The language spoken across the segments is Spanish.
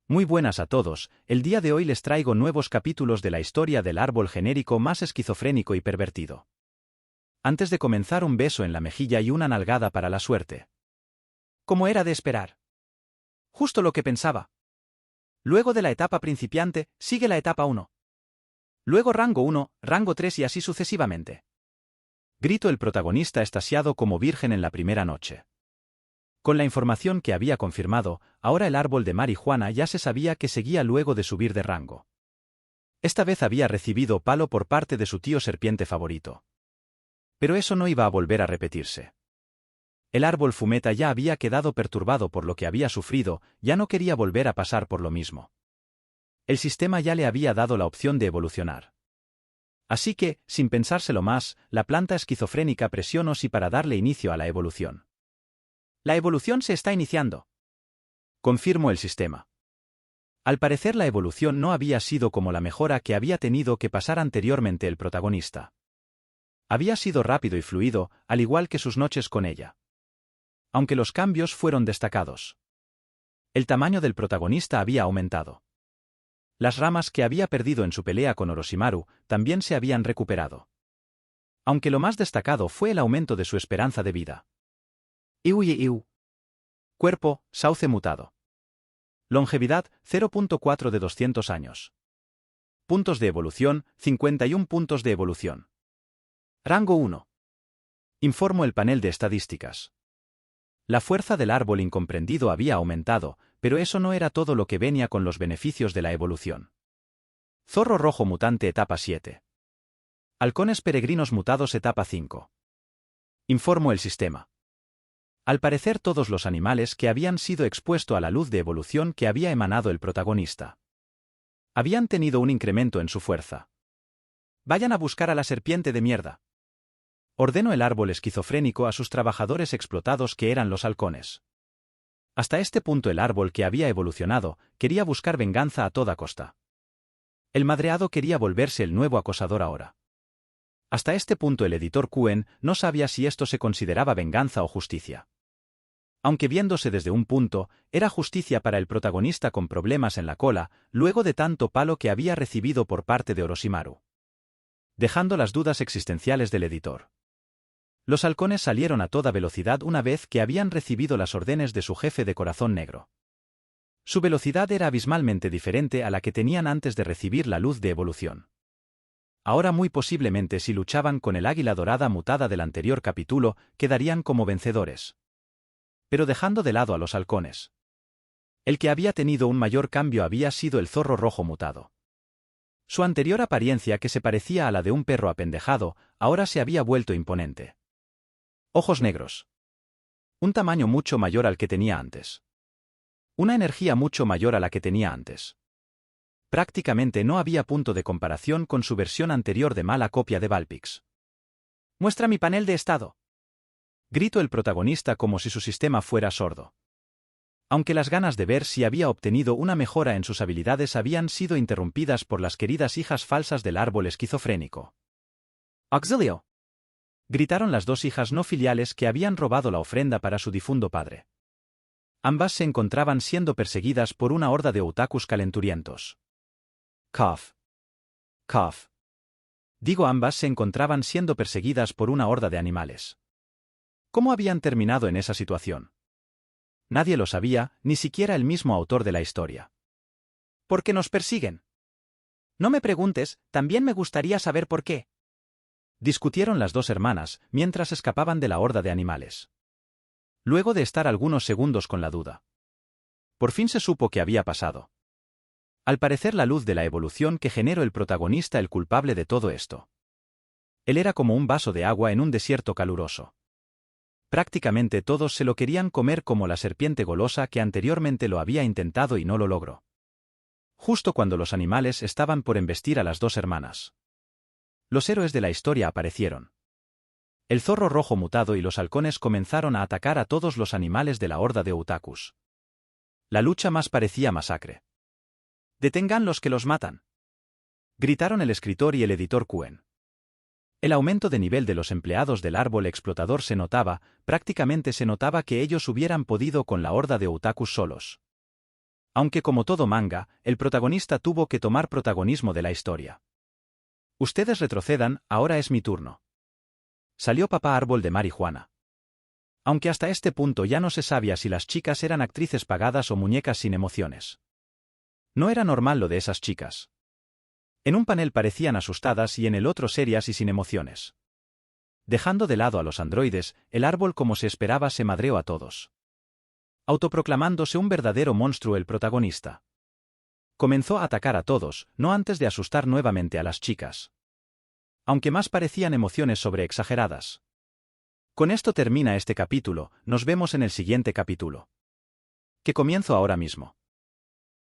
Muy buenas a todos, el día de hoy les traigo nuevos capítulos de la historia del árbol genérico más esquizofrénico y pervertido. Antes de comenzar, un beso en la mejilla y una nalgada para la suerte. Como era de esperar. Justo lo que pensaba. Luego de la etapa principiante, sigue la etapa 1. Luego rango 1, rango 3 y así sucesivamente. Gritó el protagonista extasiado como virgen en la primera noche. Con la información que había confirmado, ahora el árbol de marihuana ya se sabía que seguía luego de subir de rango. Esta vez había recibido palo por parte de su tío serpiente favorito. Pero eso no iba a volver a repetirse. El árbol fumeta ya había quedado perturbado por lo que había sufrido, ya no quería volver a pasar por lo mismo. El sistema ya le había dado la opción de evolucionar. Así que, sin pensárselo más, la planta esquizofrénica presionó sí para darle inicio a la evolución. La evolución se está iniciando. Confirmó el sistema. Al parecer la evolución no había sido como la mejora que había tenido que pasar anteriormente el protagonista. Había sido rápido y fluido, al igual que sus noches con ella. Aunque los cambios fueron destacados. El tamaño del protagonista había aumentado. Las ramas que había perdido en su pelea con Orochimaru también se habían recuperado. Aunque lo más destacado fue el aumento de su esperanza de vida. Cuerpo, sauce mutado. Longevidad, 0.4 de 200 años. Puntos de evolución, 51 puntos de evolución. Rango 1. Informó el panel de estadísticas. La fuerza del árbol incomprendido había aumentado, pero eso no era todo lo que venía con los beneficios de la evolución. Zorro rojo mutante etapa 7. Halcones peregrinos mutados etapa 5. Informó el sistema. Al parecer todos los animales que habían sido expuestos a la luz de evolución que había emanado el protagonista habían tenido un incremento en su fuerza. Vayan a buscar a la serpiente de mierda. Ordenó el árbol esquizofrénico a sus trabajadores explotados que eran los halcones. Hasta este punto el árbol que había evolucionado quería buscar venganza a toda costa. El madreado quería volverse el nuevo acosador ahora. Hasta este punto el editor Quen no sabía si esto se consideraba venganza o justicia. Aunque viéndose desde un punto, era justicia para el protagonista con problemas en la cola, luego de tanto palo que había recibido por parte de Orochimaru. Dejando las dudas existenciales del editor. Los halcones salieron a toda velocidad una vez que habían recibido las órdenes de su jefe de corazón negro. Su velocidad era abismalmente diferente a la que tenían antes de recibir la luz de evolución. Ahora muy posiblemente si luchaban con el águila dorada mutada del anterior capítulo, quedarían como vencedores. Pero dejando de lado a los halcones. El que había tenido un mayor cambio había sido el zorro rojo mutado. Su anterior apariencia, que se parecía a la de un perro apendejado, ahora se había vuelto imponente. Ojos negros. Un tamaño mucho mayor al que tenía antes. Una energía mucho mayor a la que tenía antes. Prácticamente no había punto de comparación con su versión anterior de mala copia de Vulpix. «Muestra mi panel de estado», gritó el protagonista como si su sistema fuera sordo. Aunque las ganas de ver si había obtenido una mejora en sus habilidades habían sido interrumpidas por las queridas hijas falsas del árbol esquizofrénico. «¡Auxilio!», gritaron las dos hijas no filiales que habían robado la ofrenda para su difunto padre. Ambas se encontraban siendo perseguidas por una horda de otakus calenturientos. Cough. Cough. Digo, ambas se encontraban siendo perseguidas por una horda de animales. ¿Cómo habían terminado en esa situación? Nadie lo sabía, ni siquiera el mismo autor de la historia. ¿Por qué nos persiguen? No me preguntes, también me gustaría saber por qué. Discutieron las dos hermanas, mientras escapaban de la horda de animales. Luego de estar algunos segundos con la duda. Por fin se supo qué había pasado. Al parecer la luz de la evolución que generó el protagonista el culpable de todo esto. Él era como un vaso de agua en un desierto caluroso. Prácticamente todos se lo querían comer como la serpiente golosa que anteriormente lo había intentado y no lo logró. Justo cuando los animales estaban por embestir a las dos hermanas. Los héroes de la historia aparecieron. El zorro rojo mutado y los halcones comenzaron a atacar a todos los animales de la horda de otakus. La lucha más parecía masacre. «¡Detengan los que los matan!», gritaron el escritor y el editor Quen. El aumento de nivel de los empleados del árbol explotador se notaba, prácticamente se notaba que ellos hubieran podido con la horda de otakus solos. Aunque como todo manga, el protagonista tuvo que tomar protagonismo de la historia. Ustedes retrocedan, ahora es mi turno. Salió papá árbol de marihuana. Aunque hasta este punto ya no se sabía si las chicas eran actrices pagadas o muñecas sin emociones. No era normal lo de esas chicas. En un panel parecían asustadas y en el otro serias y sin emociones. Dejando de lado a los androides, el árbol como se esperaba se madreó a todos. Autoproclamándose un verdadero monstruo el protagonista. Comenzó a atacar a todos, no antes de asustar nuevamente a las chicas. Aunque más parecían emociones sobreexageradas. Con esto termina este capítulo, nos vemos en el siguiente capítulo. Que comienzo ahora mismo.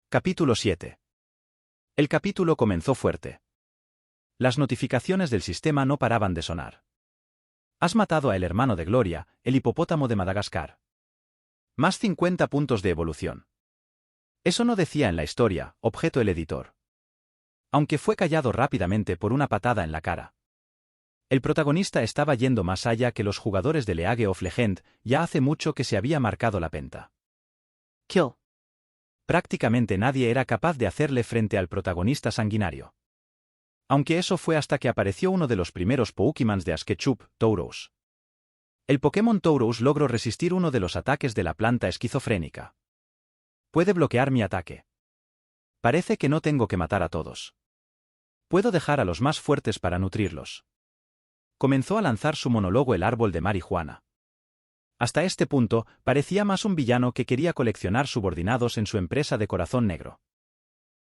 Capítulo 7. El capítulo comenzó fuerte. Las notificaciones del sistema no paraban de sonar. Has matado a el hermano de Gloria, el hipopótamo de Madagascar. Más 50 puntos de evolución. Eso no decía en la historia, objetó el editor. Aunque fue callado rápidamente por una patada en la cara. El protagonista estaba yendo más allá que los jugadores de League of Legends, ya hace mucho que se había marcado la penta. Kill. Prácticamente nadie era capaz de hacerle frente al protagonista sanguinario. Aunque eso fue hasta que apareció uno de los primeros Pokémons de Asketchup, Tauros. El Pokémon Tauros logró resistir uno de los ataques de la planta esquizofrénica. Puede bloquear mi ataque. Parece que no tengo que matar a todos. Puedo dejar a los más fuertes para nutrirlos. Comenzó a lanzar su monólogo el árbol de marihuana. Hasta este punto, parecía más un villano que quería coleccionar subordinados en su empresa de corazón negro.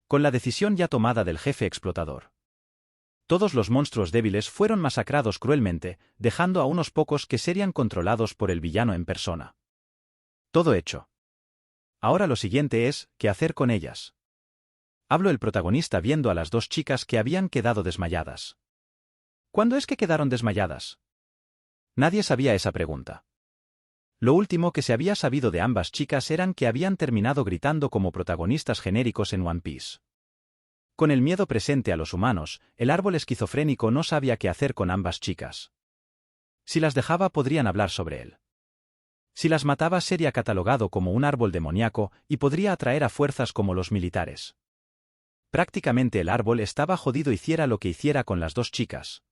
Con la decisión ya tomada del jefe explotador. Todos los monstruos débiles fueron masacrados cruelmente, dejando a unos pocos que serían controlados por el villano en persona. Todo hecho. Ahora lo siguiente es, ¿qué hacer con ellas? Habló el protagonista viendo a las dos chicas que habían quedado desmayadas. ¿Cuándo es que quedaron desmayadas? Nadie sabía esa pregunta. Lo último que se había sabido de ambas chicas eran que habían terminado gritando como protagonistas genéricos en One Piece. Con el miedo presente a los humanos, el árbol esquizofrénico no sabía qué hacer con ambas chicas. Si las dejaba podrían hablar sobre él. Si las mataba sería catalogado como un árbol demoníaco y podría atraer a fuerzas como los militares. Prácticamente el árbol estaba jodido hiciera lo que hiciera con las dos chicas.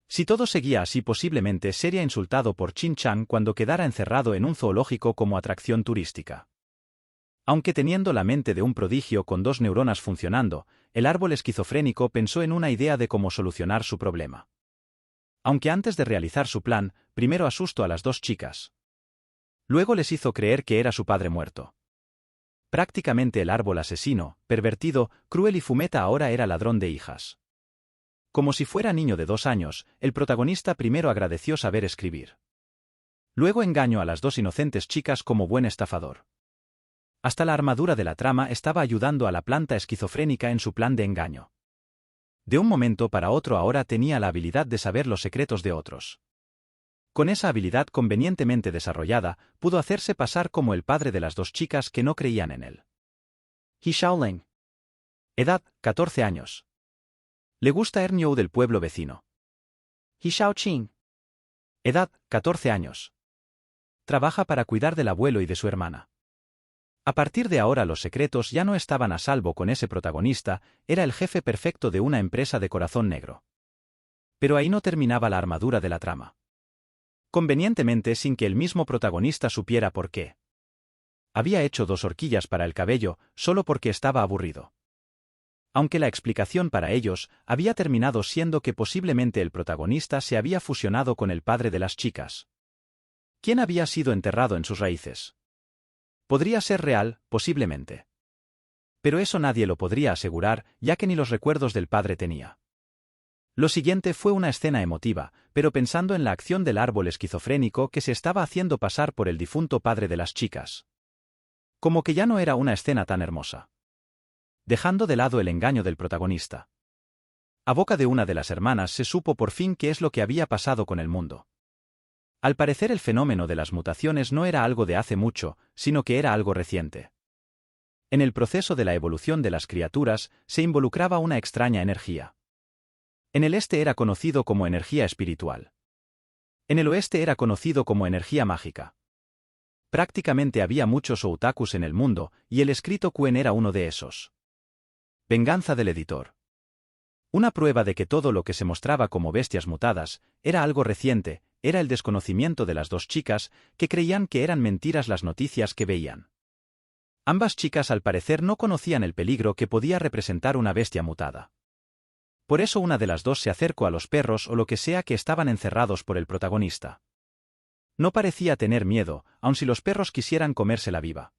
Si todo seguía así posiblemente sería insultado por Chin-chan cuando quedara encerrado en un zoológico como atracción turística. Aunque teniendo la mente de un prodigio con dos neuronas funcionando, el árbol esquizofrénico pensó en una idea de cómo solucionar su problema. Aunque antes de realizar su plan, primero asustó a las dos chicas. Luego les hizo creer que era su padre muerto. Prácticamente el árbol asesino, pervertido, cruel y fumeta ahora era ladrón de hijas. Como si fuera niño de 2 años, el protagonista primero agradeció saber escribir. Luego engañó a las dos inocentes chicas como buen estafador. Hasta la armadura de la trama estaba ayudando a la planta esquizofrénica en su plan de engaño. De un momento para otro ahora tenía la habilidad de saber los secretos de otros. Con esa habilidad convenientemente desarrollada, pudo hacerse pasar como el padre de las dos chicas que no creían en él. He Shaoling. Edad, 14 años. Le gusta Ernio del pueblo vecino. He Shaoqing. Edad, 14 años. Trabaja para cuidar del abuelo y de su hermana. A partir de ahora los secretos ya no estaban a salvo con ese protagonista, era el jefe perfecto de una empresa de corazón negro. Pero ahí no terminaba la armadura de la trama. Convenientemente sin que el mismo protagonista supiera por qué. Había hecho 2 horquillas para el cabello, solo porque estaba aburrido. Aunque la explicación para ellos había terminado siendo que posiblemente el protagonista se había fusionado con el padre de las chicas. ¿Quién había sido enterrado en sus raíces? Podría ser real, posiblemente. Pero eso nadie lo podría asegurar, ya que ni los recuerdos del padre tenía. Lo siguiente fue una escena emotiva, pero pensando en la acción del árbol esquizofrénico que se estaba haciendo pasar por el difunto padre de las chicas. Como que ya no era una escena tan hermosa. Dejando de lado el engaño del protagonista. A boca de una de las hermanas se supo por fin qué es lo que había pasado con el mundo. Al parecer el fenómeno de las mutaciones no era algo de hace mucho, sino que era algo reciente. En el proceso de la evolución de las criaturas se involucraba una extraña energía. En el este era conocido como energía espiritual. En el oeste era conocido como energía mágica. Prácticamente había muchos otakus en el mundo, y el escrito Quen era uno de esos. Venganza del editor. Una prueba de que todo lo que se mostraba como bestias mutadas era algo reciente, era el desconocimiento de las dos chicas, que creían que eran mentiras las noticias que veían. Ambas chicas al parecer no conocían el peligro que podía representar una bestia mutada. Por eso una de las dos se acercó a los perros o lo que sea que estaban encerrados por el protagonista. No parecía tener miedo, aun si los perros quisieran comérsela viva.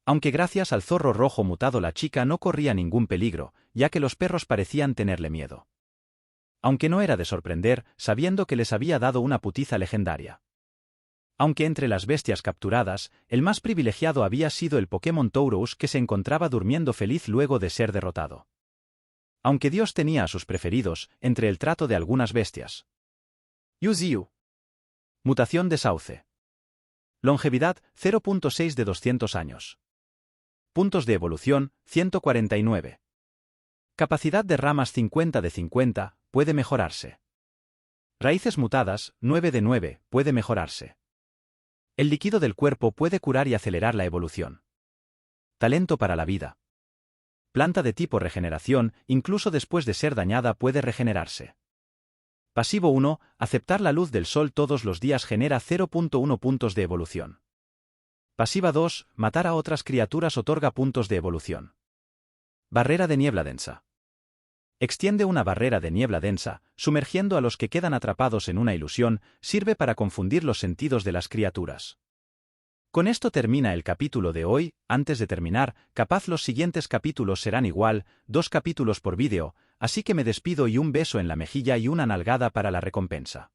Aunque gracias al zorro rojo mutado la chica no corría ningún peligro, ya que los perros parecían tenerle miedo. Aunque no era de sorprender, sabiendo que les había dado una putiza legendaria. Aunque entre las bestias capturadas, el más privilegiado había sido el Pokémon Tauros que se encontraba durmiendo feliz luego de ser derrotado. Aunque Dios tenía a sus preferidos, entre el trato de algunas bestias. Yuziu. Mutación de sauce. Longevidad, 0.6 de 200 años. Puntos de evolución, 149. Capacidad de ramas 50 de 50, puede mejorarse. Raíces mutadas, 9 de 9, puede mejorarse. El líquido del cuerpo puede curar y acelerar la evolución. Talento para la vida. Planta de tipo regeneración, incluso después de ser dañada puede regenerarse. Pasivo 1, aceptar la luz del sol todos los días genera 0.1 puntos de evolución. Pasiva 2, matar a otras criaturas otorga puntos de evolución. Barrera de niebla densa. Extiende una barrera de niebla densa, sumergiendo a los que quedan atrapados en una ilusión, sirve para confundir los sentidos de las criaturas. Con esto termina el capítulo de hoy. Antes de terminar, capaz los siguientes capítulos serán igual, 2 capítulos por vídeo, así que me despido y un beso en la mejilla y una nalgada para la recompensa.